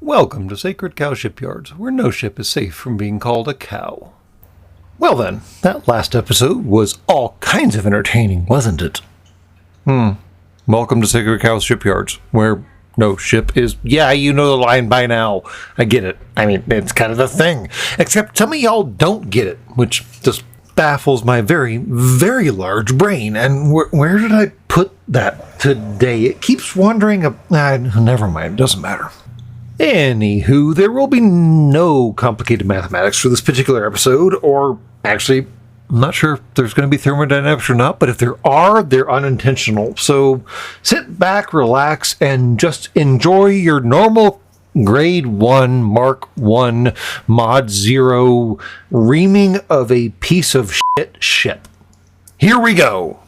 Welcome to Sacred Cow Shipyards, where no ship is safe from being called a cow. Well then, that last episode was all kinds of entertaining, wasn't it? Welcome to Sacred Cow Shipyards, where no ship is... Yeah, you know the line by now. I get it. I mean, it's kind of the thing. Except some of y'all don't get it, which just baffles my very, very large brain. And where did I put that today? It keeps wandering... never mind, it doesn't matter. Anywho, there will be no complicated mathematics for this particular episode, or actually, I'm not sure if there's going to be thermodynamics or not, but if there are, they're unintentional. So sit back, relax, and just enjoy your normal Grade 1, Mark 1, Mod 0 reaming of a piece of shit ship. Here we go!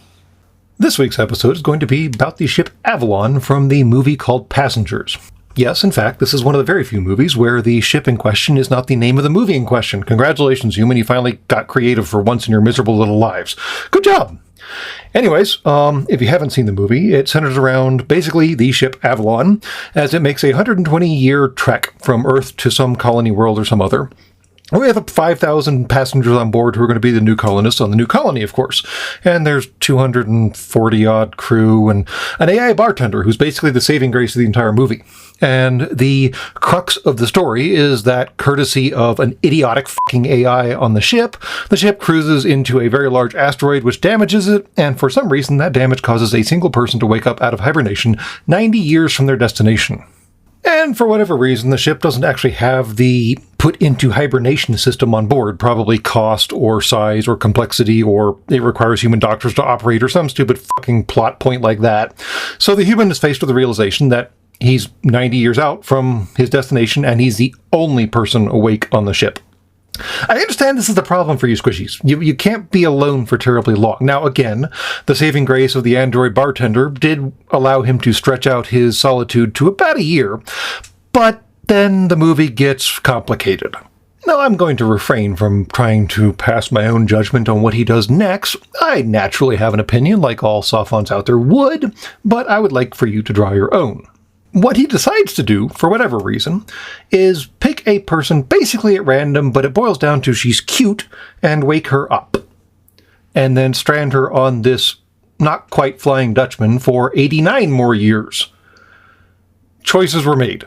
This week's episode is going to be about the ship Avalon from the movie called Passengers. Yes, in fact, this is one of the very few movies where the ship in question is not the name of the movie in question. Congratulations, human, you finally got creative for once in your miserable little lives. Good job! Anyways, if you haven't seen the movie, it centers around basically the ship Avalon, as it makes a 120-year trek from Earth to some colony world or some other. We have 5,000 passengers on board who are going to be the new colonists on the new colony, of course. And there's 240-odd crew and an AI bartender who's basically the saving grace of the entire movie. And the crux of the story is that, courtesy of an idiotic fucking AI on the ship cruises into a very large asteroid which damages it, and for some reason that damage causes a single person to wake up out of hibernation 90 years from their destination. And for whatever reason, the ship doesn't actually have the put into hibernation system on board, probably cost or size or complexity, or it requires human doctors to operate or some stupid fucking plot point like that. So the human is faced with the realization that he's 90 years out from his destination and he's the only person awake on the ship. I understand this is the problem for you squishies. You can't be alone for terribly long. Now, again, the saving grace of the android bartender did allow him to stretch out his solitude to about a year, but then the movie gets complicated. Now, I'm going to refrain from trying to pass my own judgment on what he does next. I naturally have an opinion, like all sophons out there would, but I would like for you to draw your own. What he decides to do, for whatever reason, is pick a person basically at random, but it boils down to she's cute, and wake her up. And then strand her on this not quite Flying Dutchman for 89 more years. Choices were made.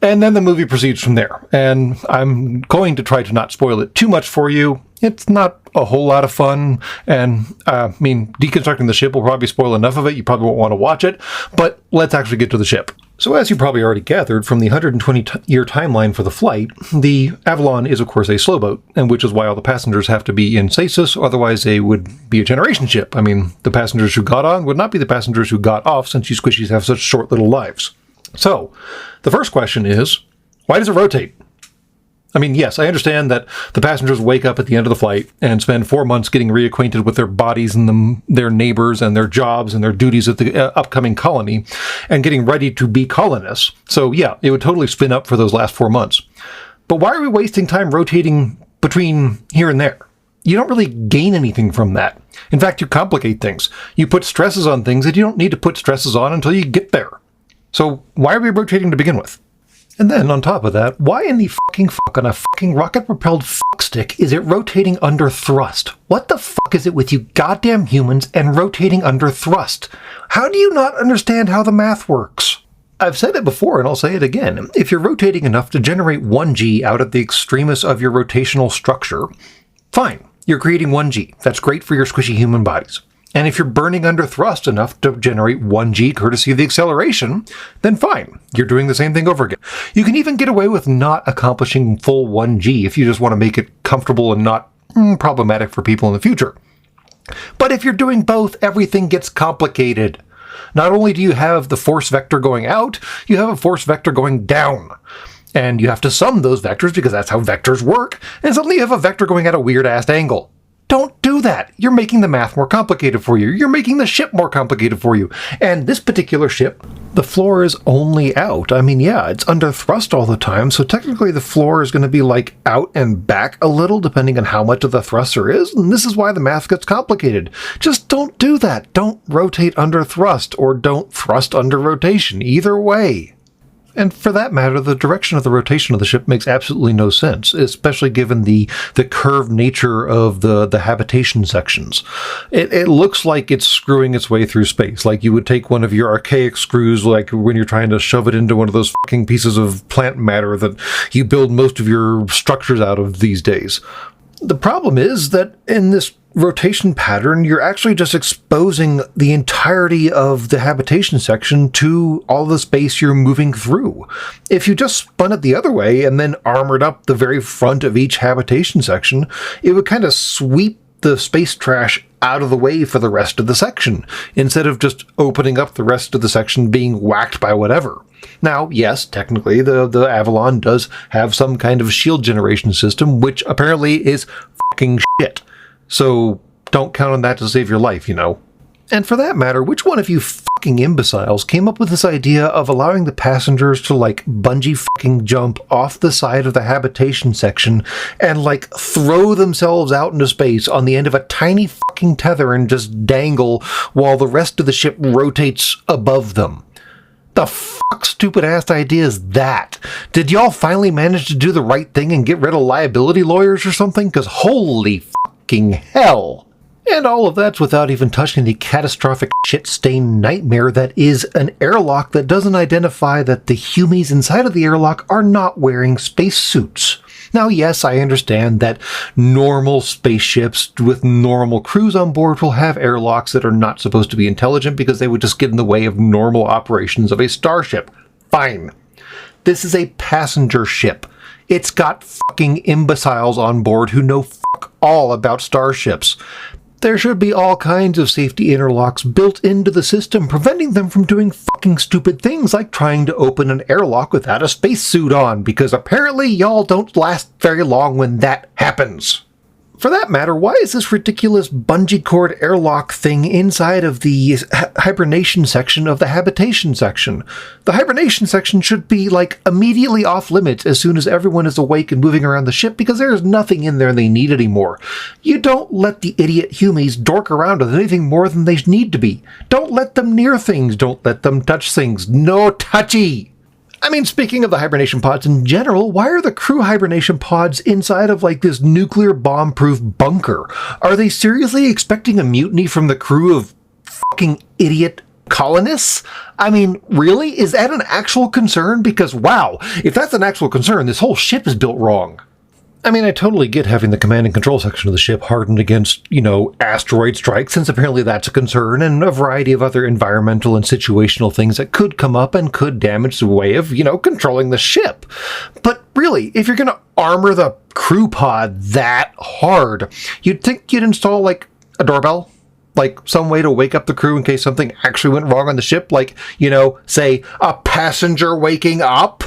And then the movie proceeds from there. And I'm going to try to not spoil it too much for you. It's not a whole lot of fun, and deconstructing the ship will probably spoil enough of it, you probably won't want to watch it, but let's actually get to the ship. So as you probably already gathered from the 120-year timeline for the flight, the Avalon is of course a slow boat, and which is why all the passengers have to be in stasis, otherwise they would be a generation ship. I mean, the passengers who got on would not be the passengers who got off, since you squishies have such short little lives. So, the first question is, why does it rotate? I mean, yes, I understand that the passengers wake up at the end of the flight and spend 4 months getting reacquainted with their bodies and their neighbors and their jobs and their duties at the upcoming colony and getting ready to be colonists. So yeah, it would totally spin up for those last 4 months. But why are we wasting time rotating between here and there? You don't really gain anything from that. In fact, you complicate things. You put stresses on things that you don't need to put stresses on until you get there. So why are we rotating to begin with? And then, on top of that, why in the fucking fuck on a fucking rocket-propelled fuckstick is it rotating under thrust? What the fuck is it with you goddamn humans and rotating under thrust? How do you not understand how the math works? I've said it before and I'll say it again. If you're rotating enough to generate 1g out of the extremis of your rotational structure, fine, you're creating 1g. That's great for your squishy human bodies. And if you're burning under thrust enough to generate 1g courtesy of the acceleration, then fine, you're doing the same thing over again. You can even get away with not accomplishing full 1g if you just want to make it comfortable and not problematic for people in the future. But if you're doing both, everything gets complicated. Not only do you have the force vector going out, you have a force vector going down. And you have to sum those vectors because that's how vectors work, and suddenly you have a vector going at a weird-ass angle. Don't do that. You're making the math more complicated for you. You're making the ship more complicated for you. And this particular ship, the floor is only out. I mean, yeah, it's under thrust all the time, so technically the floor is going to be like out and back a little depending on how much of the thrust there is, and this is why the math gets complicated. Just don't do that. Don't rotate under thrust, or don't thrust under rotation. Either way. And for that matter, the direction of the rotation of the ship makes absolutely no sense, especially given the curved nature of the habitation sections. It looks like it's screwing its way through space, like you would take one of your archaic screws, like when you're trying to shove it into one of those fucking pieces of plant matter that you build most of your structures out of these days. The problem is that in this rotation pattern, you're actually just exposing the entirety of the habitation section to all the space you're moving through. If you just spun it the other way and then armored up the very front of each habitation section, it would kind of sweep the space trash out of the way for the rest of the section, instead of just opening up the rest of the section being whacked by whatever. Now, yes, technically, the Avalon does have some kind of shield generation system, which apparently is fucking shit. So don't count on that to save your life, you know. And for that matter, which one of you fucking imbeciles came up with this idea of allowing the passengers to, like, bungee fucking jump off the side of the habitation section and, like, throw themselves out into space on the end of a tiny fucking tether and just dangle while the rest of the ship rotates above them? The fuck stupid-ass idea is that? Did y'all finally manage to do the right thing and get rid of liability lawyers or something? Because holy fucking hell! And all of that's without even touching the catastrophic shit-stained nightmare that is an airlock that doesn't identify that the humies inside of the airlock are not wearing spacesuits. Now, yes, I understand that normal spaceships with normal crews on board will have airlocks that are not supposed to be intelligent because they would just get in the way of normal operations of a starship. Fine. This is a passenger ship. It's got fucking imbeciles on board who know fuck all about starships. There should be all kinds of safety interlocks built into the system, preventing them from doing fucking stupid things like trying to open an airlock without a spacesuit on, because apparently y'all don't last very long when that happens. For that matter, why is this ridiculous bungee cord airlock thing inside of the hibernation section of the habitation section? The hibernation section should be, like, immediately off limits as soon as everyone is awake and moving around the ship because there's nothing in there they need anymore. You don't let the idiot humies dork around with anything more than they need to be. Don't let them near things. Don't let them touch things. No touchy! I mean, speaking of the hibernation pods in general, why are the crew hibernation pods inside of, like, this nuclear bomb-proof bunker? Are they seriously expecting a mutiny from the crew of fucking idiot colonists? I mean, really? Is that an actual concern? Because, wow, if that's an actual concern, this whole ship is built wrong. I mean, I totally get having the command and control section of the ship hardened against, you know, asteroid strikes, since apparently that's a concern, and a variety of other environmental and situational things that could come up and could damage the way of, you know, controlling the ship. But really, if you're going to armor the crew pod that hard, you'd think you'd install, like, a doorbell? Like, some way to wake up the crew in case something actually went wrong on the ship? Like, you know, say, a passenger waking up?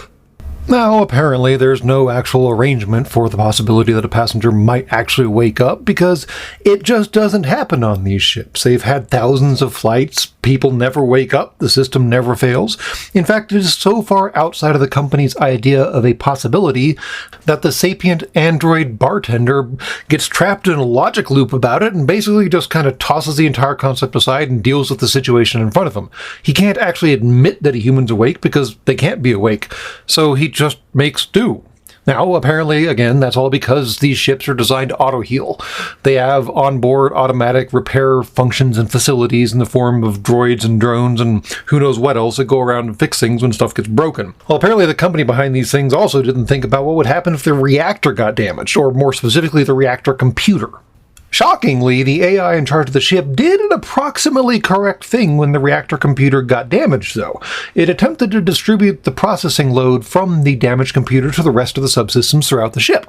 Now, apparently, there's no actual arrangement for the possibility that a passenger might actually wake up, because it just doesn't happen on these ships. They've had thousands of flights, people never wake up, the system never fails. In fact, it is so far outside of the company's idea of a possibility that the sapient android bartender gets trapped in a logic loop about it and basically just kind of tosses the entire concept aside and deals with the situation in front of him. He can't actually admit that a human's awake because they can't be awake, so he just makes do. Now, apparently, again, that's all because these ships are designed to auto-heal. They have onboard automatic repair functions and facilities in the form of droids and drones and who knows what else that go around and fix things when stuff gets broken. Well, apparently the company behind these things also didn't think about what would happen if the reactor got damaged, or more specifically, the reactor computer. Shockingly, the AI in charge of the ship did an approximately correct thing when the reactor computer got damaged, though. It attempted to distribute the processing load from the damaged computer to the rest of the subsystems throughout the ship.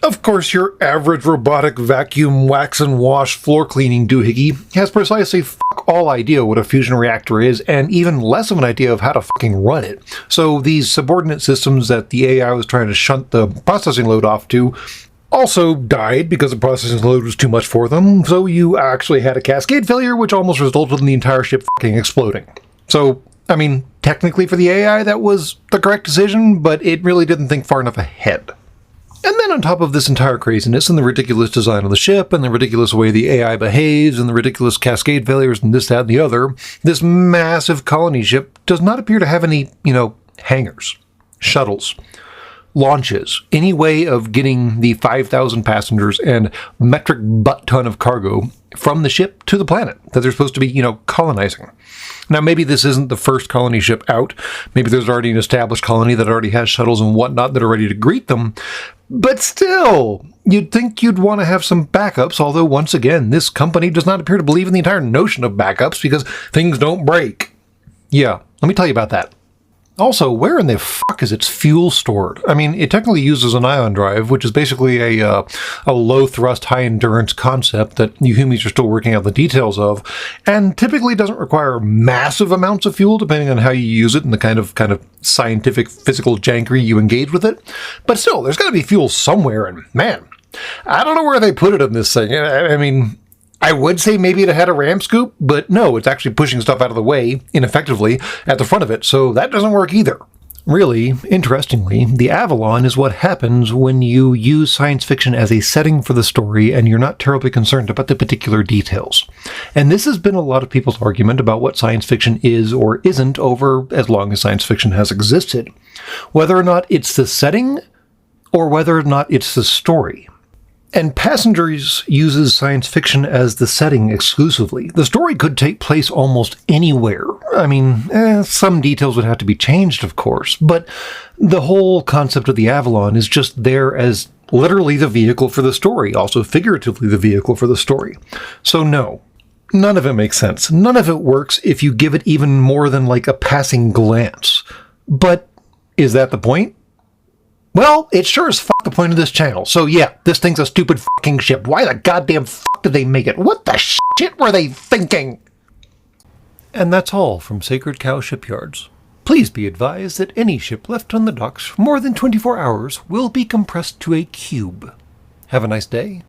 Of course, your average robotic vacuum, wax and wash, floor cleaning doohickey has precisely fuck all idea what a fusion reactor is, and even less of an idea of how to fucking run it. So these subordinate systems that the AI was trying to shunt the processing load off to also died because the processing load was too much for them, so you actually had a cascade failure which almost resulted in the entire ship fucking exploding. So, I mean, technically for the AI that was the correct decision, but it really didn't think far enough ahead. And then on top of this entire craziness and the ridiculous design of the ship and the ridiculous way the AI behaves and the ridiculous cascade failures and this, that, and the other, this massive colony ship does not appear to have any, hangars. Shuttles. Launches. Any way of getting the 5,000 passengers and metric butt ton of cargo from the ship to the planet that they're supposed to be, colonizing. Now, maybe this isn't the first colony ship out. Maybe there's already an established colony that already has shuttles and whatnot that are ready to greet them. But still, you'd think you'd want to have some backups, although once again, this company does not appear to believe in the entire notion of backups because things don't break. Yeah, let me tell you about that. Also, where in the fuck is its fuel stored? I mean, it technically uses an ion drive, which is basically a low-thrust, high-endurance concept that you humies are still working out the details of, and typically doesn't require massive amounts of fuel, depending on how you use it and the kind of scientific, physical jankery you engage with it. But still, there's got to be fuel somewhere, and man, I don't know where they put it in this thing. I mean, I would say maybe it had a ram scoop, but no, it's actually pushing stuff out of the way, ineffectively, at the front of it, so that doesn't work either. Really, interestingly, the Avalon is what happens when you use science fiction as a setting for the story and you're not terribly concerned about the particular details. And this has been a lot of people's argument about what science fiction is or isn't over as long as science fiction has existed. Whether or not it's the setting, or whether or not it's the story. And Passengers uses science fiction as the setting exclusively. The story could take place almost anywhere. I mean, some details would have to be changed, of course, but the whole concept of the Avalon is just there as literally the vehicle for the story, also figuratively the vehicle for the story. So no, none of it makes sense. None of it works if you give it even more than like a passing glance. But is that the point? Well, it's sure as fuck the point of this channel. So yeah, this thing's a stupid fucking ship. Why the goddamn fuck did they make it? What the shit were they thinking? And that's all from Sacred Cow Shipyards. Please be advised that any ship left on the docks for more than 24 hours will be compressed to a cube. Have a nice day.